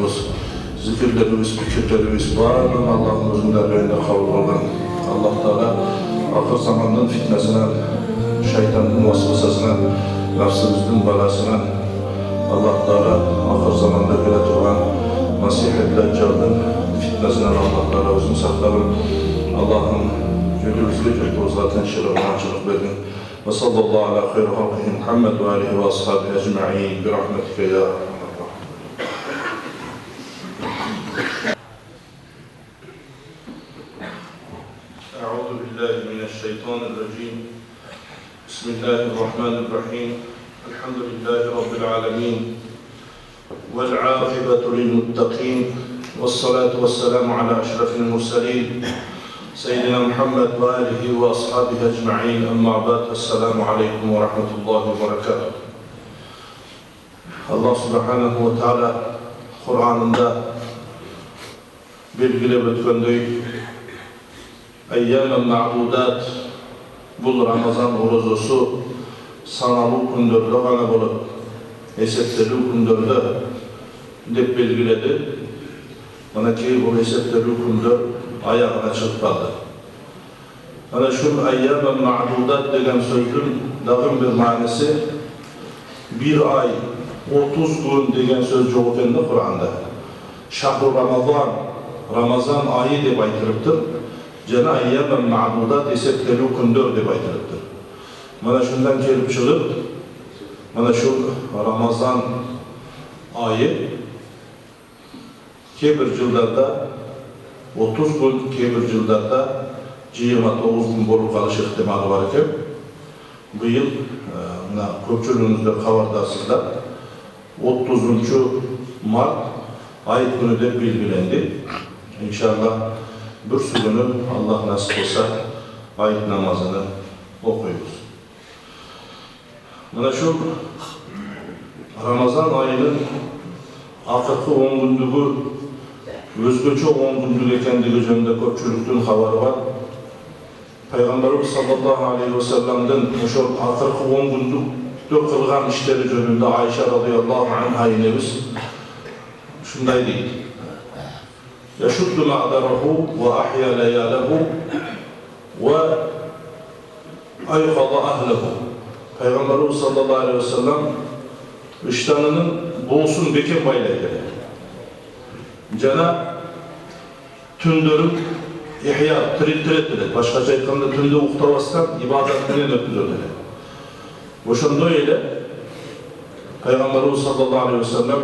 namazlarımız, zikirlerimiz, fikirlerimiz var. Allah'ın özünden önünde kabul olan Allah Teala ahir zamanın fitnesinden, şeytanın vasfasasından, nefsimizin balasından Allah Teala ahir zamanda gelecek olan Masih-i Deccal'ın fitnesinden Allah Teala özünü saklarım. Allah'ın yüzlü zaten şerefine açılık verin. Ve sallallahu ala khayri halkihi Muhammed ve alihi ve ashabihi ecma'in bi rahmetike ya Rahman. Euzu billahi mineşşeytanirracim. Bismillahirrahmanirrahim. Elhamdülillahi rabbil alamin. Vel âkibatu lil muttaqin. Vessalatu vesselamu ala eşrefil murselin. Seyyidina Muhammed ve alihi ve ashabihi ecma'in. Amma ba'd. Esselamu aleyküm ve rahmetullahi ve berekatuhu. Allah subhanahu ve teala Kur'an'ında belgilep ötkendey eyyâmen ma'dudat bu Ramazan orozosu sanalı kündörde gana bolup esepteli kündörde dep belgiledi. Mana ki bu esepteli kündör ayağına çıkmadı. Ana şu eyyâmen ma'dudat degen sözün dağın bir manisi bir ay 30 gün degen söz yok endi Kur'an'da. Şahru Ramazan, Ramazan ayı dep aytılıptır. Jana eyyâmen ma'dudat esepteli kündör dep aytılıptır. Mana şundan kelip çıkıp, mana şu Ramazan ayı kebir yıllarda 30 gün, kebir yıllarda 29 gün bolup kalış ihtimali var eken. Bu yıl köpçülüğünüzde kavardarsızlar 30. Mart ayet günü de bilgilendi. İnşallah bir günü Allah nasip olsa ayet namazını okuyuz. Mana şu Ramazan ayının akırkı 10 günlüğü özgöçe 10 günlük ekendiği jönünde köpçülüktün habari var. Peygamberimiz sallallahu aleyhi ve sellem'den şu akırkı 10 günlükte kılgan işleri jönünde Ayşe radıyallahu anha inemiz şunday deydi. Yaşuddu ma'darahu ve ahya leyalehu ve ayqada ahlehu. Peygamberimiz sallallahu aleyhi ve sellem iştanının boğsun beken baylaydı. Jana tündörüm ihya tirit başkaça aytkanda tünde uktavastan ibadet menen ötküzödü. Oşondo öyle Peygamberimiz sallallahu aleyhi ve sellem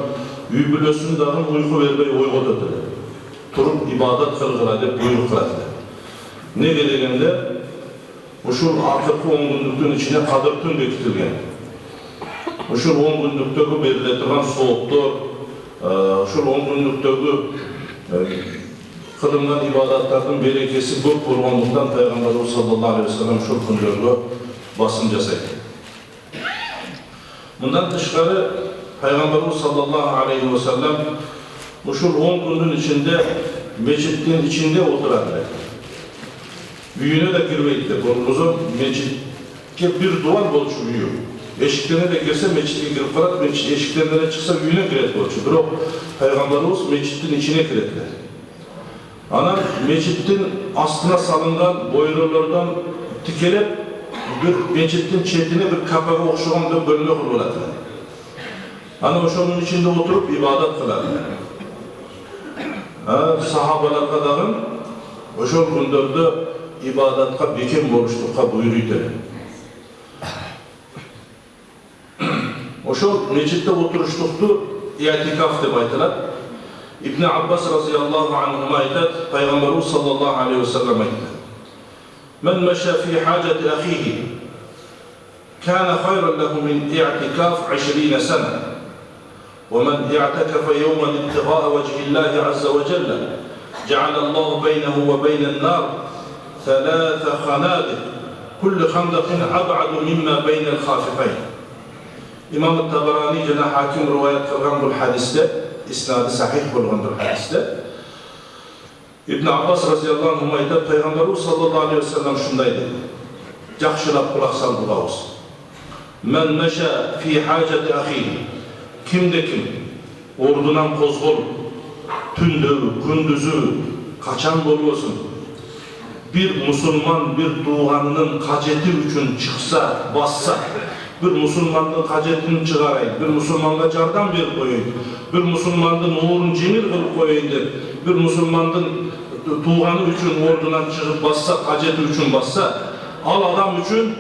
üy bülösün dağın uyku vermey oygodu. Turup ibadet kılgıra dep buyruk kıldı. Ne gelegende şu akırkı 10 günlüktün içine kadir tün bekitilgen. Şu 10 günlükteki beriletilen soğuktur, şu 10 günlükteki kılıngan ibadetlerden berekesi көп bolğanlıktan Peygamberimiz sallallahu aleyhi ve sellem şu kündörgü basın jasaydı. Bundan tışkarı Peygamberimiz sallallahu aleyhi ve sellem şu 10 günün içinde meçitin içinde oturardı. Büyüğüne de girmeydi. Bolğuzun meçitke bir duvar boluşu büyüyor. Eşiklerine de girse meçitke girip kalat, eşiklerine çıksa büyüğüne giret boluşu. Biro Peygamberimiz meçitin içine giretler. Ana meçitin astına salıngan boyrolardan tikelep bir meçitin çetine bir kapağı okşuğan bölme kuruladı. Ana oşonun içinde oturup ibadet kılardı. Sahabalar kadarın oşon gündörde ibadetka beken boluştukka buyuruydu. Oşo meçitte oturuştuktu i'tikaf dep aytılar. İbn Abbas radıyallahu anhuma aytat, Peygamberimiz sallallahu aleyhi ve sellem aytdı. Men meşa fi haceti ahihi kana hayran lehu min i'tikaf 20 sene. Ve men i'tekafe yevmen ibtigaa vecihillahi azze ve celle cealallahu beynehu ve beynen nar ثلاث خنادق كل خندق أبعد مما بين الخافقين. İmam Tabarani Cenah Hakim rivayet kılgan bu hadiste, isnadı sahih bulundur hadiste. İbn Abbas radıyallahu anhuma aytadi, Peygamberimiz sallallahu aleyhi ve sellem şundaydı. Yaxşılap kulak sal bulağız. Men meşa fi haceti ahihi. Kimde kim ordudan kozgol tündöbü, gündüzü kaçan bolbosun. Bir musulman bir tuğanının kaceti üçün çıksa, bassa, bir musulmanın kajetini çıkaraydı, bir musulmanga jardan berip koyaydı, bir musulmanın uğrun jеңil kılıp koyaydı, bir musulmanın tuğanı üçün ordundan çıkıp bassa, kajeti üçün bassa, al adam üçün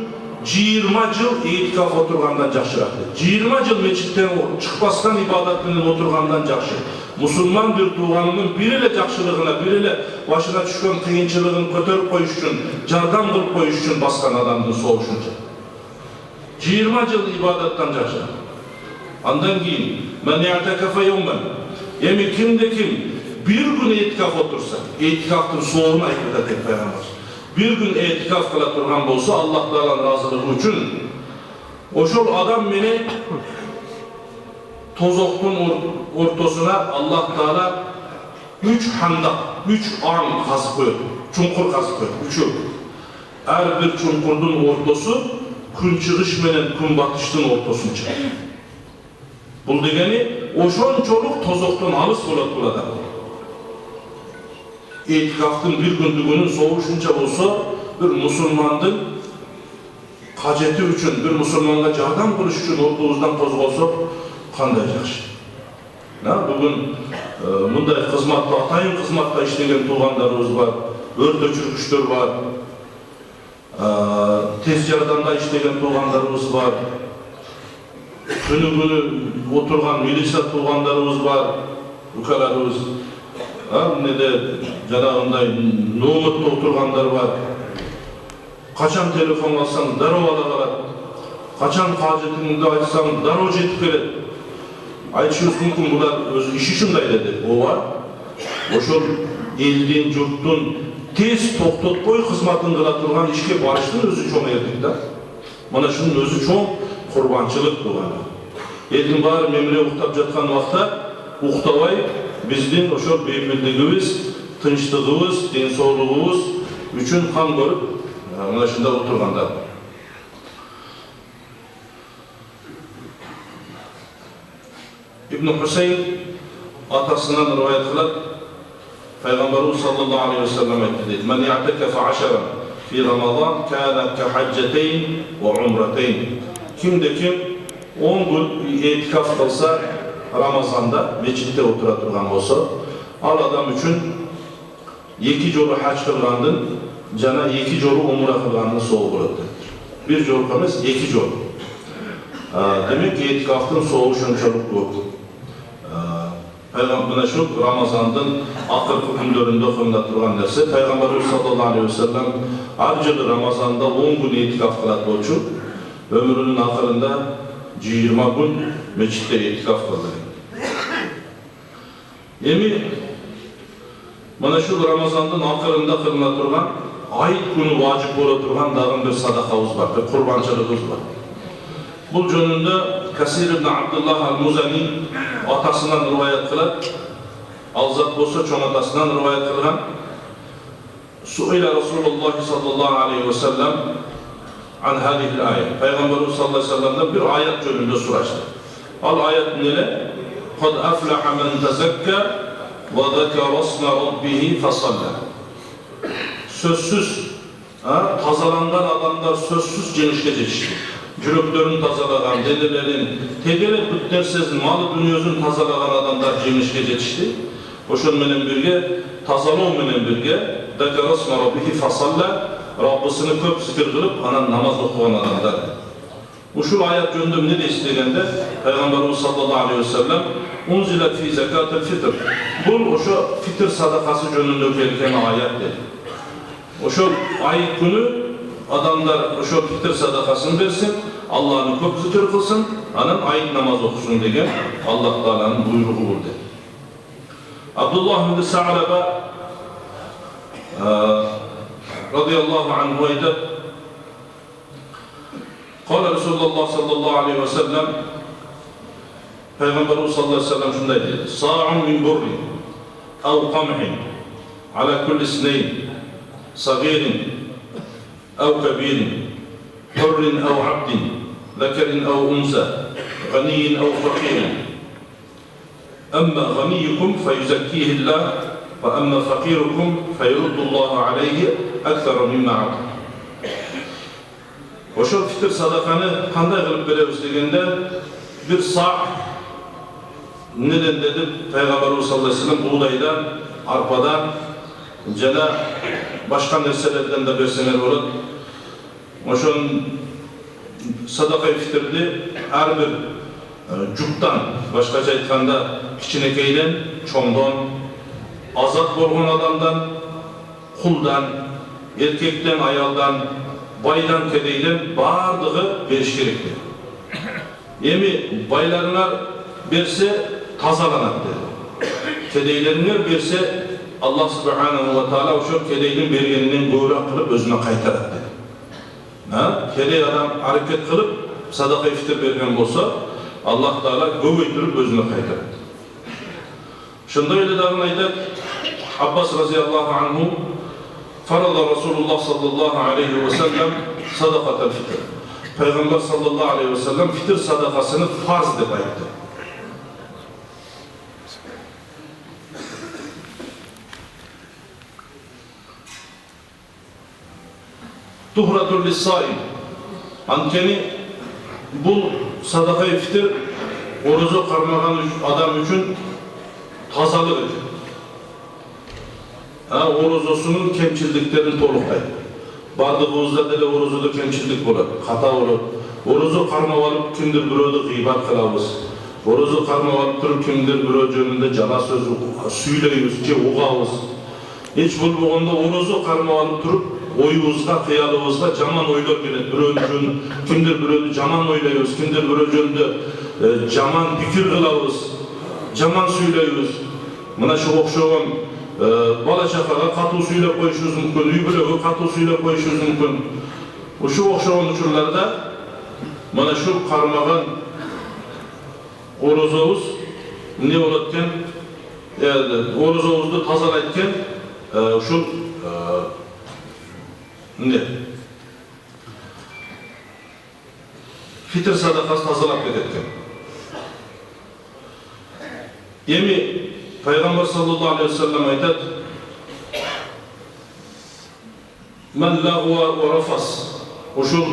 20 yıl itikaf oturgandan jakşıraktır. 20 yıl meçitten çıkpastan ibadat menен oturgandan jakşı. Musulman bir tuğanının biriyle jakşılığına, biriyle başına düşkön kıyınçılığını kötörüp koyuş üçün, jardan kılıp koyuş üçün baskan adamdın soğuşunca. 20 yıl ibadattan jakşı. Andan keyin men ya'takafa yawman. Emi kimde kim bir gün itikaf otursa, itikaftın soğuğunu aytып tek Peygamber. Bir gün etikaf kıla turgan bolsa Allah Teala'nın razılığı üçün oşol adam meni tozoktun ortasına Allah Teala 3 handak, 3 arm kazıp koyuyor, çunkur kazıp koyuyor, 3'ü. Her bir çunkurdun ortası gün çıkış menen gün batıştın ortasını çıkıyor. Bu degeni oşon çoluk tozoktun alыс bolat bu adam. Etikaftın bir gündüğünün soğuşunca olsa bir musulmandın kajeti üçün, bir musulmanga jardan kılış üçün ortağızdan kozgolsa kanday jakşı. Bugün bunday kızmatta, atayın kızmatta işlеген tuğanlarımız var, ört öçürgüçler var, tez yardımda işlеген tuğanlarımız var, günü oturgan milisa tuğanlarımız var, ukalarımız. Ne de janagınday no'mutda oturganlar var. Kaçan telefon alsan daroo ala kalat. Kaçan hajetingni aytsan daroo jetip kelet. Aytышыбыз мүмкүн булар өзү иши ушундай деди. Ооба. Ошол элдин, журттун тез токтотпой кызматын кыла турган ишке барыштын өзү чоң эрдик да. Мына шунун өзү чоң курбанчылык болгон. Элдин баары мемре уктап жаткан убакта уктабай биздин ошол бейпилдигибиз, тынчтыгыбыз, ден соолугубуз үчүн кам көрүп, мына ушунда отургандар. İbn Hüseyin atasından rivayet kılıp Peygamberimiz sallallahu aleyhi ve sellem etti. Men ya'tekafe 10 fi Ramazan kana ka hacceteyn ve umreteyn. Kimde kim 10 gün itikaf kılsa Ramazan'da meçitte otura turgan olsa al adam üçün 2 jolu hac kılgandın jana 2 jolu umra kılgandın soğuk bolot. Bir jol emas 2 jol. Demek ki itikaftın soğuğu şunçalık bu. Peygamberimiz şu Ramazan'ın akırkı günlerinde kılına turgan nerse Peygamberimiz sallallahu aleyhi ve sellem her yıl Ramazan'da 10 gün itikaf kılat bolçu. Ömrünün akırında 20 gün meçitte itikaf kıldı. Emi mana şu Ramazan'ın akırında kılına turgan ayet günü vacip bola turgan dağın bir sadakabız var, bir kurbançılığımız var. Bu jönünde Kasir ibn Abdullah al-Muzani atasından rivayet kılıp, Alzat bolsa çoğun atasından rivayet kılgan, Su'ila Resulullah sallallahu aleyhi ve sellem an hadihil ayet. Peygamberimiz sallallahu aleyhi ve sellem'den bir ayet jönünde suraştı. Al ayet nele? Kad aflaha men tezekka ve zekara isme rabbihi fasalla. Sözsüz, tazalangan adamlar sözsüz jenişke jetişti. Yüreklerini tazalagan, denelerin, tegelep büttersiz malı dünyasını tazalagan adamlar jenişke jetişti. Oşun menen birge, tazaloo menen birge, zekara isme rabbihi fasalla, Rabbisini köp zikir kılıp, anan namaz okuyan adamlar. Uşul ayet jönünde ne de istegende, Peygamberimiz sallallahu aleyhi ve sellem, unzile fi zekatil fitr. Bu oşo fitr sadakası jönünde kelgen ayet dedi. Oşo ayet günü adamlar oşo fitr sadakasını versin, Allah'ını köp zikir kılsın, anan ayet namaz okusun degen Allah Teala'nın buyruğu bu dedi. Abdullah bin Sa'laba radıyallahu anhu ayet Kâle Resulullah sallallahu aleyhi ve sellem Peygamberimiz sallallahu aleyhi ve sellem şunday dedi. Sa'un min burrin ev qamhin ala kulli sneyn sagirin ev kebirin hurrin ev abdin zekerin ev unsa ganiyin ev fakirin Amma ganiyukum feyuzakkihillah ve amma fakirukum feyruddullahu aleyhi ekthara mimma ata. Oşo fitr sadakanı kanday kılıp beremiz degende bir sağ neden dedim Peygamberimiz sallallahu aleyhi ve sellem buğdaydan, arpadan, jana başka nerselerden de berseler olur. Oşon sadaka fitrdi her bir cuptan, başkaca aytkanda kiçinekeyden, çoңdon, azat bolğon adamdan, kuldan, erkekten, ayaldan, baydan, kedeyden bardığı beriş gerekli. Emi baylarına berse tazalanat dedi. Kedeylerine berse Allah subhanahu wa ta'ala oşo kedeynin bergeninden go'rak kılıp özüne kaytarat dedi. Kedey adam hareket kılıp sadaka fitr bergen bolsa Allah Teala göbeytirip özüne kaytarat. Şunda öyle dağın ayda Abbas radıyallahu anhu farada Resulullah sallallahu aleyhi ve sellem sadakatel fitr. Peygamber sallallahu aleyhi ve sellem fitr sadakasını farz dep aytdı. Tuhratul lis-saim. Ankeni bu sadaka-i fitr oruzu karmagan adam için tazalık için. Oruzosunun kemçildiklerini toluqtaydı. Bardığımızda dele oruzuda kemçildik olur, hata olur. Oruzu karmap alıp kimdir birödü gıybat kılabız. Oruzu karmap alıp turup kimdir birö jönünde jala söz süyleyibiz, je ugabız. Hiç bulmaganda oruzu karmap alıp turup oyubuzga, kıyalыбызга jaman oylor gelet. Birödü kimdir birödü jaman oylayыбыз, kimdir birö jönünde jaman pikir kılabız, jaman süyleyibиz. Mına şu okşoğun bala çakağa katı süyle koyuşunuz mümkün, üybülöge katı süyle koyuşunuz mümkün. Şu okşoğun uçurlarda mana şu karmagan orozovuz ne olatken orozovuzdu tazalaytken şu ne fitr sadakası tazalap edetken. Yemi Peygamber sallallahu aleyhi ve sellem aytat men lağva ve rafas oşul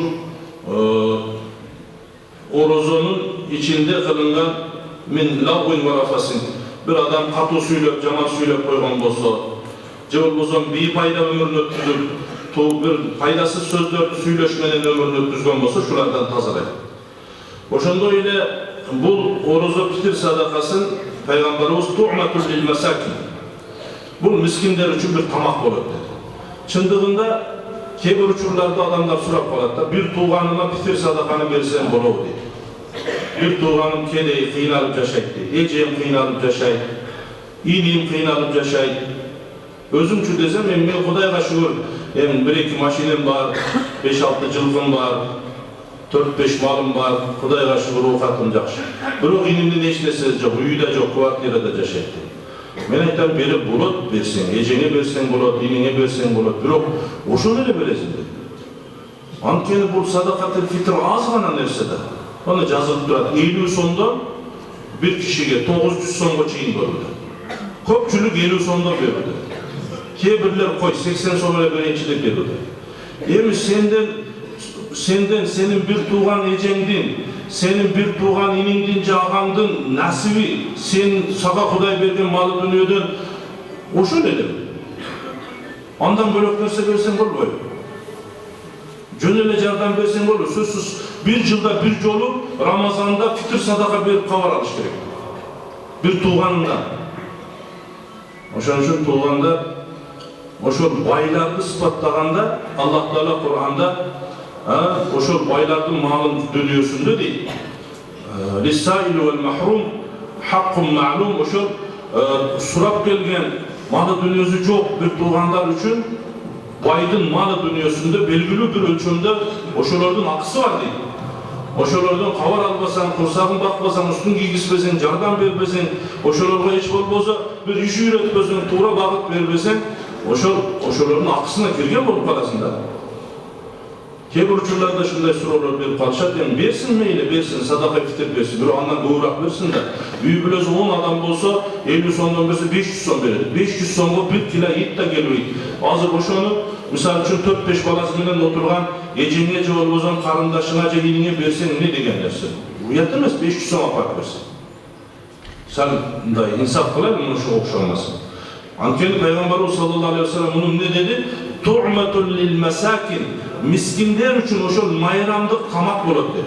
orozonun içinde kılıngan min lağvin ve rafasin bir adam katı süylep, jaman süylep koygan bolsa je bolboso bir payda ömürünü ötküzüp bir paydasız sözlerdi süyleşmeden ömürünü ötküzgen bolsa şulardan tazalayt. Oşondo ile bu oruzu fitr sadakasın Peygamberimiz tu'matul lil mesakin. Bu miskinler için bir tamak bolot dedi. Çındığında kebir uçurlarda adamlar surap kalat. Bir tuğanıma fitr sadakanı versen bolov dedi. Bir tuğanım kedeyi kıynalıp yaşaydı. Eceyim kıynalıp yaşaydı. İyiliğim kıynalıp yaşaydı. Özümçü desem ben Kudayga şuur. Bir iki maşinem var, 5-6 cılgım var. 4-5 malım var, Kudayga şuur ufatım jakşı. Birok inimden eşnesiniz yok, uyuda yok, kvartirada yaşaydı. Men aytam beri bolot bersen, ejene bersen bolot, inine bersen bolot, birok oşonu ele beresiz dedi. Ankeni bu sadakatel fitr az gana nerse de. Onu жазылып турат. 50 sonda bir kişiye 900 songa çeyin berdi. Köpçülük 50 sonda berdi. Kebirler koy 80 songa berençilik berdi. Emi senden senin bir tuğan ejengdin, senin bir tuğan iningdin jağandın nasibi, sen sağa Kuday bergen malı dünyöden oşo ele. Ondan bölök nerse bersen bolboy. Jönele jardan bersen bolur. Sözsüz bir yılda bir jolu Ramazan'da fitr sadaka berip kavar alış gerek. Bir tuğanında. Oşan üçün tuğanda oşol baylardı sıfatlaganda Allah Teala Kur'an'da oşol baylardın malın dönüyorsundu değil. Lis-sâili vel mahrum hakkun ma'lum oşol surap gelgen malı dönüyorsu çok bir tuğanlar üçün baydın malı dünyasında belgili bir ölçümde oşolardan akısı var değil. Oşolardan kavar albasan, kursağın bakmasan, üstün giygisbesen, jardan berbesen, oşolarga hiç bolboza bir işi üretmesen, tuğra bağıt berbesen, oşolardan akısına kirgen bolup kalasında. Keyber uçurlarda şunday sorular berip kalışat, yani bersin meyli, bersin, sadaka fitir bersin, bir andan doğurak bersin de, büyü bilesi 10 adam bolsa, 50 sondan berse 500 son verir. 500 songa 1 kilo et de gelmeydi. Hazır boşanıp, misal için 4-5 balası bilen oturgan, ecemine cevap bozan karındaşına cehiline bersin ne degen dersin? Bu yatırmaz, 500 son apart bersin. Sen da insaf kılar mı şu okşanmasın? Ankeni Peygamberimiz sallallahu aleyhi ve sellem bunun ne dedi? Tu'matun lil mesakin. Miskinler için o şol mayramdık tamak bulup dedi.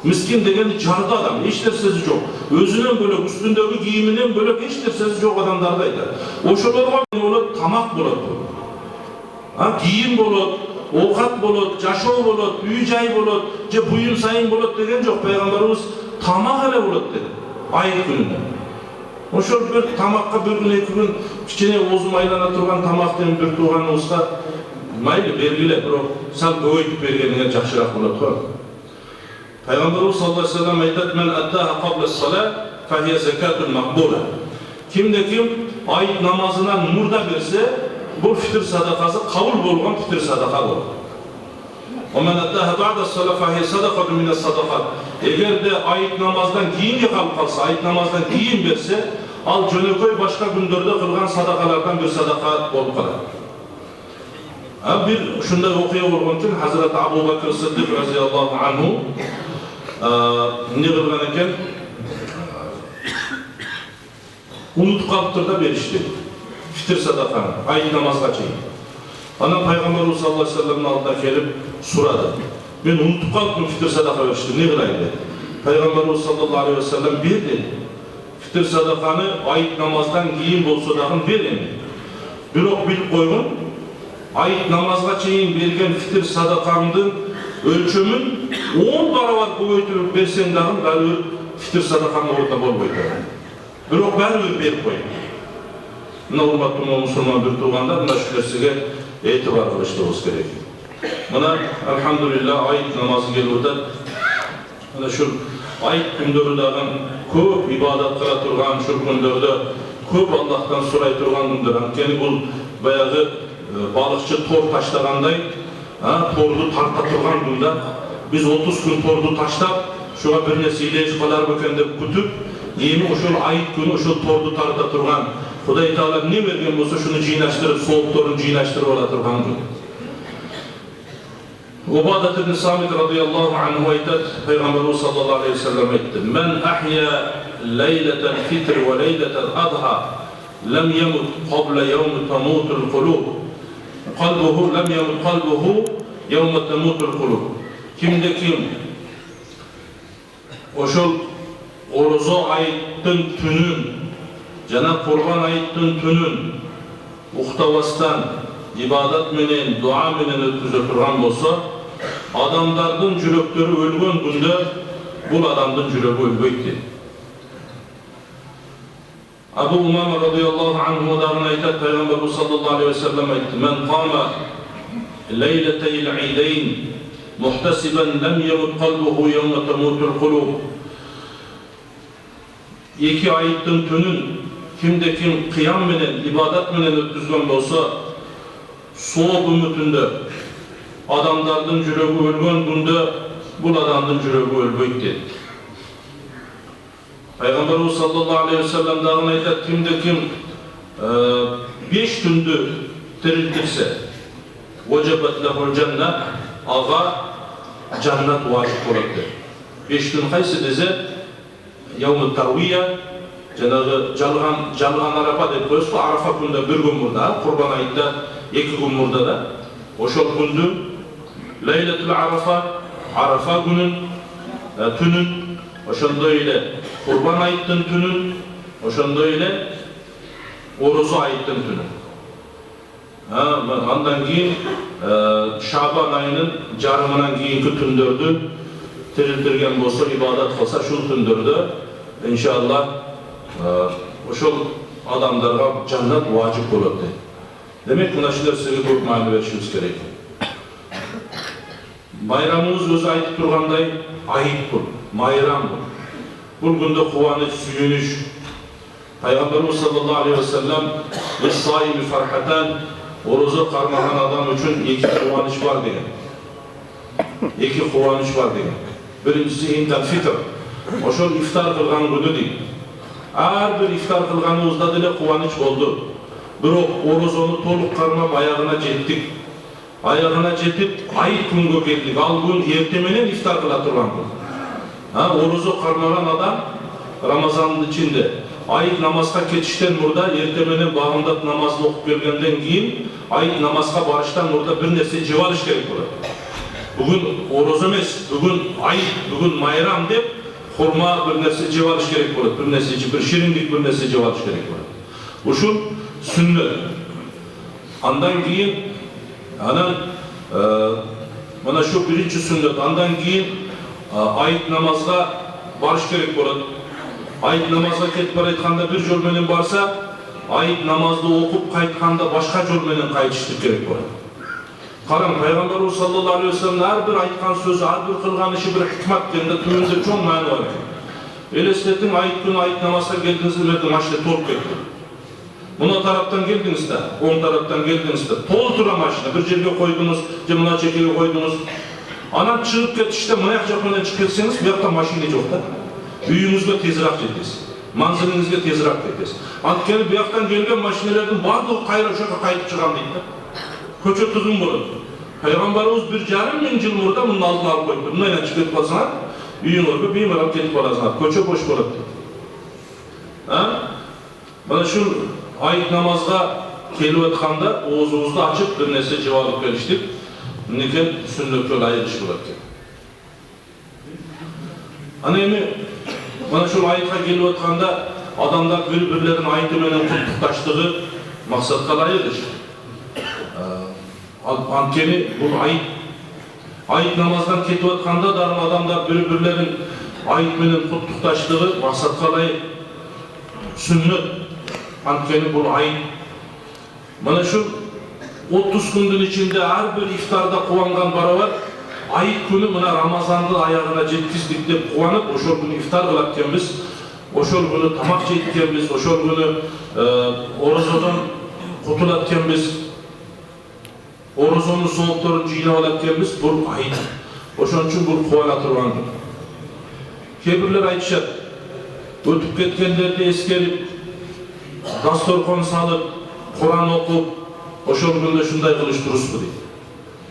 Miskin degen jardı adam, hiç dersesi yok. Özünden bölük, üstündeki giyiminden bölük, hiç dersesi yok adamlardaydı. O şolarga bulup tamak bulup. Giyim bulup, ovkat bulup, jaşoo bulup, üy jay bulup, je buyum sayın bulup degen yok. Peygamberimiz tamak hele bulup dedi. Ayet gününde. O şol bir tamakka bir gün, iki gün, kiçine ozum aylana turgan tamaktan bir tuğan olsa, mayli belgile, bro, sal öğütüp bergenine jakşırak bulup. Peygamberimiz sallallahu aleyhi ve sellem aytat, men attaha qabla salat, fahiye zekatun makbula. Kimde kim ayet namazından murda berse, bu fitir sadakası kabul bolgan fitir sadaka olur. O men attaha ba'da salat, fahiye sadakatu mine sadakat. Eğer de ayet namazdan giyince kalıp kalsa, ayet namazdan giyin berse, al jönököy başka gündörde kılgan sadakalardan bir sadaka olup kalır. Bir şunda okuya olgun için Hazreti Abu Bakr Sıddık radıyallahu anhu ne kılgan eken unut kalıptır da berişti. Fitir sadakanı, ayet namazga çeyin. Ana Peygamberimiz sallallahu aleyhi ve sellem'in altına gelip suradı. Ben unutup kalıptım fitir sadaka verişti, ne kılaydı? Peygamberimiz sallallahu aleyhi ve sellem bir dedi. Fitir sadakanı ayet namazdan giyin bolsa dağın verin. Bir ok bilip koyun. Ayet namazga çeyin bergen fitir sadakamdın ölçümün 10 baravar boyutup bersen dağın bari fitir sadakanın orta bol boyutu. Bir ok bari berip koyun. Buna hurmatlı Müslüman bir tuğanda buna şükürsüge etibar kılıştığımız gerek. Buna elhamdülillah ayet namazı gelirde buna şu ayet gündörü dağın köp ibadat kıla turgan şu gündörde köp Allah'tan soray turgan gündör. Yani bu bayağı balıkçı tor taşlaganday, tordu tarta turgan gündə biz 30 gün tordu taşlap, şuna bir nesiyle kadar böken dep kütüp, yemi oşul ayet günü oşul tordu tarta turgan. Huday Teala ne vergen bolsa şunu jiynaştırıp, soğuk torun jiynaştırıp ola turgan gün. Ubadat ibn Samit radıyallahu anhu aytat, Peygamberimiz sallallahu aleyhi ve sellem aytti. Men ahya leyleten fitr ve leyleten adha, lem yemut qabla yevmi tamutul kulub. Kalbuhu lem yemut kalbuhu yevme tamutul kulub. Kimde kim oşul oruzo ayıttın tünün, Cenab-ı Kurban ayıttın tünün uhtavastan, ibadat menen, dua menen ötküzü turgan bolsa, adamlardın jürekleri ölgön günde bu adamdın jüregi ölbeydi. Abu Umama radıyallahu anhu dağın aytat, Peygamber sallallahu aleyhi ve sellem aytti. Men qama leyleteyl idayn muhtasiben lem yemut kalbuhu yevme temutul kulub. İki ayıttın tünün kimde kim kıyam menen, ibadat menen ötküzgön bolsa, soğuk ümitinde adamlardın jüregi ölgön günde bu adamdın jüregi ölbeydi. Peygamberimiz sallallahu aleyhi ve sellem dağın aytat, kimde kim 5 gündü tiriltirse vecebet lehul cennet, ağa cennet vacip oladı. 5 gün kaysı dese yevm-i tarviye, Cenab-ı Arafa deyip koyuz ki Arafa günde bir gün burada, Kurban ayında 2 gün burada da. O şok gündü Leyletül Arafa günün tünün, oşanda öyle Kurban ayıttın tünün, oşanda öyle oruzu ayıttın tünün. Ondan keyin Şaban ayının jarımından keyinki tündördü tiriltirgen bolsa, ibadat kılsa şul tündördü inşallah oşul adamlarga cennet vacip boladı. Demek buna şular size çok mani verişimiz gerek. Bayramımız özü aytıp turganday ayıp bul, mayram bul. Bu günde kuvanıç, suyunuş. Peygamberimiz sallallahu aleyhi ve sellem "Es-saimi farhatan", oruzu karmahan adam için iki kuvanıç var diye. iki kuvvanış var degan. Birincisi Eidul Fitr. Oşol iftar kılgan günü deydi. Her bir iftar kılganımızda dile kuvvanış oldu. Bирок orozonu толук кармап аягына жеттик. Аягына жетип, айт күнгө келдик. Ал күн эрте менен ифтар кыла турган күн. Орозо кармаган адам Рамазандын ичинде айт намазга кетиштен мурда эрте менен багымдап намазды окуп келгенден кийин айт намазга барыштан мурда бир нерсе жеп алыш керек болот. Бүгүн орозо эмес, бүгүн айт, бүгүн майрам деп хурма бир нерсе жеп алыш керек болот. Бир нерсе, бир шириндик бир нерсе жеп алыш керек болот. Ушул sünnet. Andan keyin mana şu birinci sünnet. Andan keyin ayit namazga barış gerek bo'ladi. Ayit namazga ketip barayotganda bir yo'l bilan barsa, ayit namazды o'qib qaytganda boshqa yo'l bilan qaytishlik gerek bo'ladi. Qarang, Payg'ambarimiz sallallohu alayhi vasallam har bir aytgan so'zi, har bir qilgan ishi bir hikmat deganda tu'yinda cho'ng ma'no bor. Elesletin ayit kuni ayit namazga keldingiz, ularga mashina to'lib ketdi. Buna taraftan geldiniz de, on taraftan geldiniz de, толтура машина, bir жерге koydunuz, mına çekege koydunuz. Anan çıkıp ketişte mına yakacaklarına çıkıp ketseniz, bu yakta maşini yok da. Üyünüzge tezrak jetesiz, manzilinizge tezrak jetesiz. Antkeni bu yaktan gelgen maşinelerin bardığı kayra şaka kayıp çıkan deydi. Köçe tuzun bulun. Peygamberimiz 1,5 yıl burada bunun altına alıp koydu. Bununla çıkıp kalsana, üyün orada bir mırap ketip kalasana. Köçe boş bulun. Bana şu ayit namazga kelip atkanda oğuzumuzu açıp bir nese cevap veriştik. Niken sünnet yol ayrılış болады. Ana endi mana şu ayetga kelip atkanda adamlar bir-birlerin ayeti menen kutluktaştığı maksatga ayrılış. Antkeni bu ayet namazdan ketip atkanda da adamlar bir-birlerin ayet menen kutluktaştığı maksatga ayrılış. Sünnet. Antkeni bu ayet. Mana şu 30 gündün içinde her bir iftarda kovangan baravar ayet günü mına Ramazan'da ayağına jetkizdik dep kovanıp oşol günü iftar kılatkenmiz, oşol günü tamak jeytkenmiz, oşol günü orozodan kutulatkenmiz, orozonun soğuklarını jıynap alatkenmiz, bu ayet. Oşon üçün bu kuvana turgan. Kebirler aytışat, ötüp ketkenlerdi eskerip, dastorkon salıp, Kur'an okup, oşol günde şunday kılış duruspu deydi.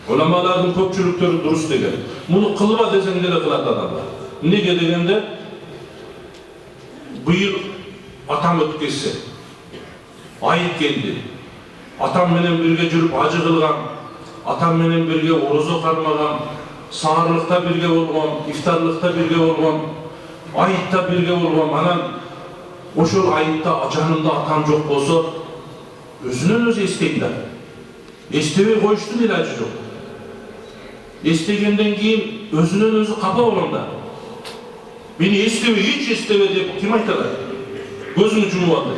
Ulamaların köpçülükleri durus degen. Bunu kılıba desen dele kılat adamlar. Nege degende, bu yıl atam ötüp kesse, ayıp geldi. Atam menen birge jürüp acı kılgan, atam menen birge orozo karmagan, sağırlıkta birge olgan, iftarlıkta birge olgan, ayıpta birge olgan, anan oşol ayıpta canımda atam yok bolsa, özünün özü isteyinler. Estebey koyuştun ilacı yok. Estegenden keyin özünün özü kapa olanda. Beni estebey, hiç estebey deyip kim aytalar? Gözünü jumup aldı.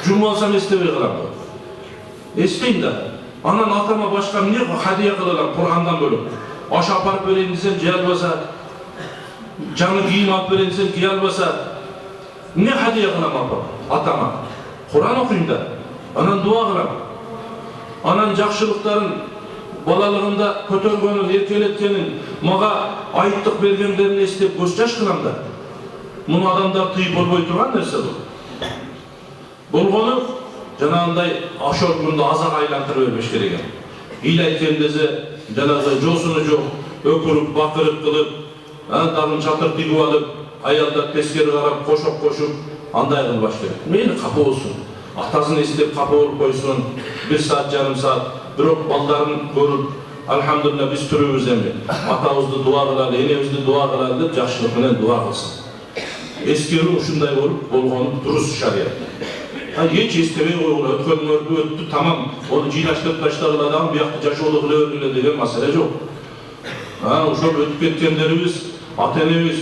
Jumup alsam estebey kılam. Esteyin de. Anan atama başka ne hadiye kılalar Kur'an'dan bölüp. Aş aparıp vereyim desen giy albasa, canı giyim alıp vereyim desen giy albasa, ne hadiye kılam atama? Kur'an okuyayım da. Anan dua kılam. Anan jakşılıkların balalığında kötörgönün, erkeletkenin, maga ayıtlık bergenlerini istep göz jaş kılam da. Bunu adamlar tıyıp olboy turgan nerse bu. Bolgonu janagындай aşor günde azak aylantırıp vermiş gereken. İl aytkendeze janagı josunu jok, ökürüp, bakırıp kılıp, dagın çatır tigip alıp, ayalдар teskeri karap, koşup, anday kılbaş gerek. Meyli kapı olsun. Atasını istep kapı olup koysun, 1 saat, yarım saat, birok ballarını görüp, alhamdülillah biz türübüz emri. Atamızdı dua kılalı, enemizni dua kılalı, jakşılık menen dua kılsın. Eskeri uşunday olup, bolgonu durus şariat. Hiç istebey koygular, ötkön öttü, tamam, onu jıynaştırıp taşlarıla adam, bir yakta jaşı olu kılıyorlar degen masale yok. Uşol ötüp ketkenlerimiz, ata-enemiz,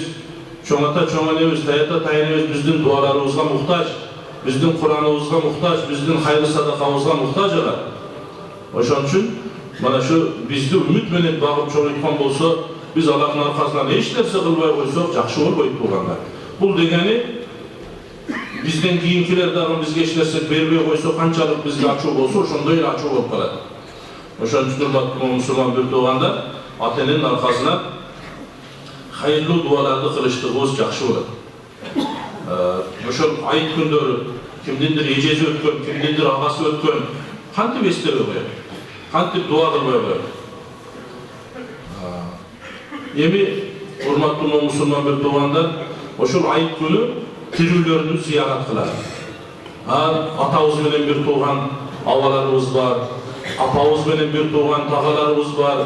çoğ ata, çoğ enemiz, tayata, tayinemiz bizdin dualarımızga muhtaç. Bizdin Kur'an'ımızga muhtaç, bizdin hayırlı sadakamızga muhtaç olar. Oşon üçün, mana şu bizdi ümit menen bagıp çoğuytkan bolsa, biz Allah'ın arkasından hiç nerse kılbay koysak, jakşı bolboyt bolganlar. Bul degeni, bizden kiyinkiler dagı bizge hiç nerse berbey koysak, kançalık bizge açık bolsa, oşonda el açık bolup kaladi. Oşon üçün hurmatly musulman bir tuğanda, ata-enenin arkasına hayırlı dualarni qilishtirimiz yaxshi bo'ladi. O'sha ayit kunlari kimnindir ejezi o'tgan, kimnindir og'asi o'tgan, qanday eslab qo'yadi, qanday duo qilib qo'yadi. Emi hurmatli musulmon bir tuğanlar, o'sha ayit kuni tiruvlarni ziyorat qiladi. Atavuz bilan bir tuğan avalarımız var, apavuz bilan bir tuğan tağalarımız var,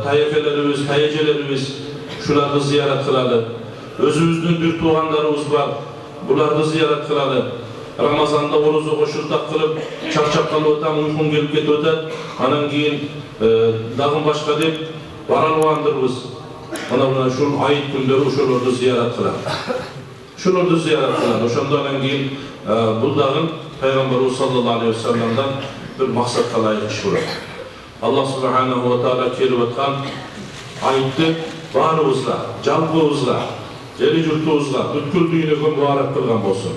tayefelerimiz, tayecelerimiz, şularni ziyorat qiladi. Özümüzün bir tuğanlarımız var, bularni ziyorat qiladi. Ramazanda oruzu qo'shiltaq qilib, charchab qolib o'tam, uyqum kelib ketib o'tadi. Anan keyin dag'in boshqa deb baralvandirmiz. Mana shu ayit kunlari o'shalarni ziyorat qiladi. Shularni ziyorat qiladi. O'shandan keyin bu dag'in Payg'ambarimiz sollallohu alayhi vasallamdan bir maqsadga loyiq ish bo'ladi. Alloh subhanahu va taolo kelib o'tgan ayitni barimizga, jalbimizga, jeli yurtimizga, butkul dunyoga muborak qilgan bo'lsin.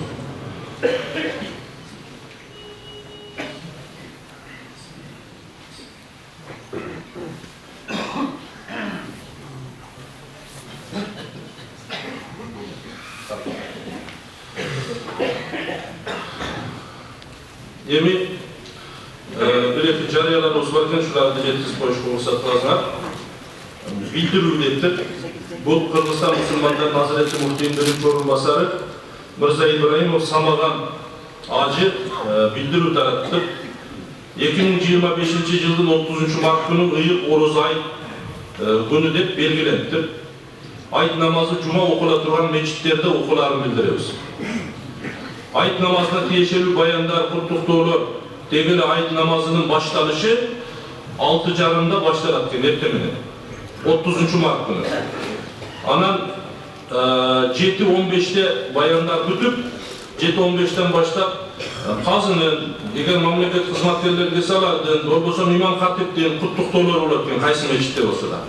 Yemi bir jariyalarimiz varken şularni yetkazib qo'yishga ruxsat qilasizlar. Bildiruv etdi. Bu Qirg'iziston musulmonlar nazorati muftiyning birinchi o'rinbosari Mirza Ibrahimov Samagan Hacı bildiruv taratdi. 2025 yılın 30 Mart günü ıyık Oruz ayı günü deb belgilendi. Ayet namazı cuma okula duran meçitlerde okularını bildiriyoruz. Ayet namazına teşebbüs bayanlar kurtukluğu degeli ayet namazının başlanışı 6:30'da başladı ertemini. 30 Mart günü. Anan 7:15'te bayanlar bütüp 7:15'ten başlap kazının eğer memleket hizmetlerine salardın, olbosan imam katipten kurtukluğlar olarken kaysı meçitte olsa da.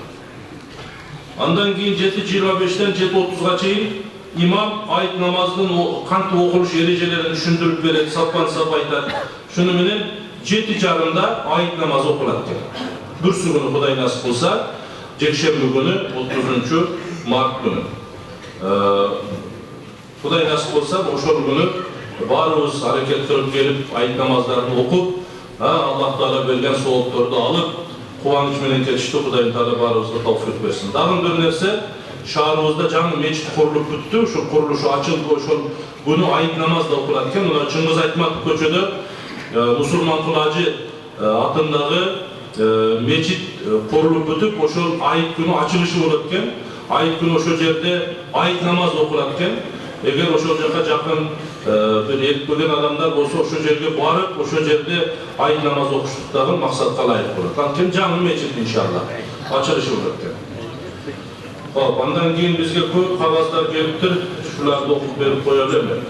Andan keyin 7:25'ten 7:30'ga çeyin imam ayet namazının qanday o'qilish erejelerini tushuntirib beradi, sappan-sap aytadi. Shuni bilan 7:30'da ayet namazı o'qiladi. Bursi kuni Xudoy nasib qilsa, yakshanba kuni 30 Mart kuni. Xudoy nasib qilsa, o'sha kuni barimiz harakat qilib kelib ayet namazlarini o'qib, Alloh taolo bergan savoblarni olib, quvonch bilan ketishdi. Xudoy taolo barimizga tavfiq bersin. Dag'in bir narsa Şahrimizda canı meçit kurulup bitti, şu kuruluşu açıldı, şu bunu ayet namazda okularken, Çıngiz Aytmatov köçede Musulman Kulacı atındağı meçit kurulup bitip, şu ayet günü açılışı olurken, ayet günü şu yerde ayet namazda okularken, eğer o şu yerde yakın bir etkilenen adamlar olsa, şu yerde varıp, şu yerde ayet namazı okuştuklarının maksatla layık olur. Kankim canlı meçit inşallah, açılışı olurken. Ondan keyin bizga ko'p qog'ozlar kelibdir, shularni o'qib berib qo'yavermayman.